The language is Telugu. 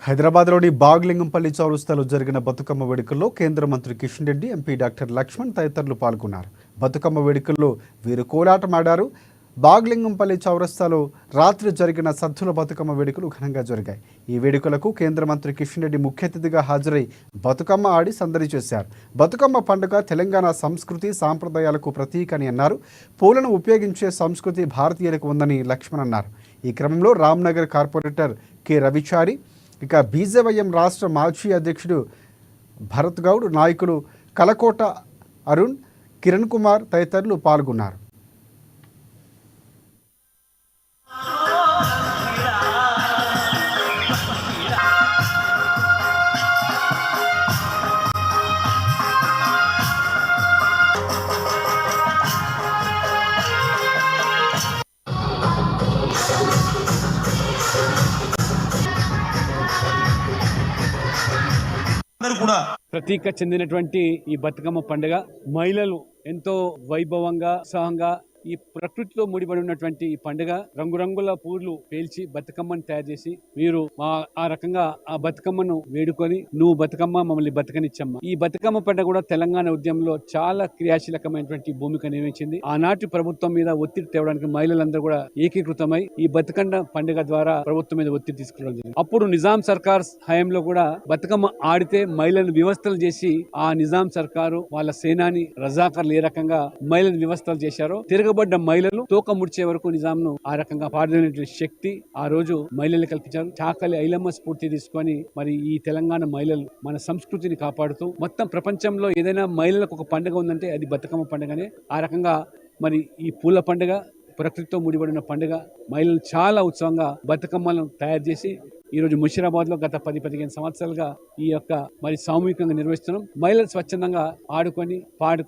హైదరాబాద్లోని బాగ్లింగంపల్లి చౌరస్తాలో జరిగిన బతుకమ్మ వేడుకల్లో కేంద్ర మంత్రి కిషన్ రెడ్డి, ఎంపీ డాక్టర్ లక్ష్మణ్ తదితరులు పాల్గొన్నారు. బతుకమ్మ వేడుకల్లో వీరు కోలాటమాడారు. బాగ్లింగంపల్లి చౌరస్తాలో రాత్రి జరిగిన సద్దుల బతుకమ్మ వేడుకలు ఘనంగా జరిగాయి. ఈ వేడుకలకు కేంద్ర మంత్రి కిషన్ రెడ్డి ముఖ్య అతిథిగా హాజరై బతుకమ్మ ఆడి సందడి చేశారు. బతుకమ్మ పండుగ తెలంగాణ సంస్కృతి సాంప్రదాయాలకు ప్రతీక అని అన్నారు. పూలను ఉపయోగించే సంస్కృతి భారతీయులకు ఉందని లక్ష్మణ్ అన్నారు. ఈ క్రమంలో రామ్నగర్ కార్పొరేటర్ కె రవిచారి, ఇక బీజేవైఎం రాష్ట్ర మాజీ అధ్యక్షుడు భరత్ గౌడ్, నాయకులు కలకోట అరుణ్, కిరణ్ కుమార్ తదితరులు పాల్గొన్నారు. ప్రతీక చెందినటువంటి ఈ బతుకమ్మ పండుగ మహిళలు ఎంతో వైభవంగా, ఉత్సాహంగా ఈ ప్రకృతితో ముడిపడి ఉన్నటువంటి ఈ పండుగ రంగురంగుల పూలు పేల్చి బతుకమ్మను తయారు చేసి వీరు ఆ రకంగా ఆ బతుకమ్మను వేడుకొని నువ్వు బతుకమ్మ మమ్మల్ని బతుకనిచ్చమ్మ. ఈ బతుకమ్మ పండుగ కూడా తెలంగాణ ఉద్యమంలో చాలా క్రియాశీలకమైనటువంటి భూమిక నిర్వహించింది. ఆనాటి ప్రభుత్వం మీద ఒత్తిడి తేవడానికి మహిళలందరూ కూడా ఏకీకృతమై ఈ బతుకమ్మ పండుగ ద్వారా ప్రభుత్వం మీద ఒత్తిడి తీసుకురావడం జరిగింది. అప్పుడు నిజాం సర్కార్ హయాంలో కూడా బతుకమ్మ ఆడితే మహిళలను వ్యవస్థలు చేసి ఆ నిజాం సర్కారు వాళ్ళ సేనాని రజాకర్లు ఏ రకంగా మహిళలను వ్యవస్థలు చేశారో తిరగబడ్డ మహిళలు తోక ముడిచే వరకు నిజాంను ఆ రకంగా పాడలేనటువంటి శక్తి ఆ రోజు మహిళలు కల్పించారు. చాకలి ఐలమ్మ స్ఫూర్తి తీసుకొని మరి ఈ తెలంగాణ మహిళలు మన సంస్కృతిని కాపాడుతూ మొత్తం ప్రపంచంలో ఏదైనా మహిళలకు ఒక పండుగ ఉందంటే అది బతుకమ్మ పండుగనే. ఆ రకంగా మరి ఈ పూల పండుగ ప్రకృతితో ముడిపడిన పండుగ మహిళలు చాలా ఉత్సవంగా బతుకమ్మలను తయారు చేసి ఈరోజు ముషీరాబాద్ లో గత 10-15 సంవత్సరాలుగా ఈ యొక్క మరి సామూహికంగా నిర్వహిస్తున్నాం. మహిళలు స్వచ్ఛందంగా ఆడుకొని పాడుకొని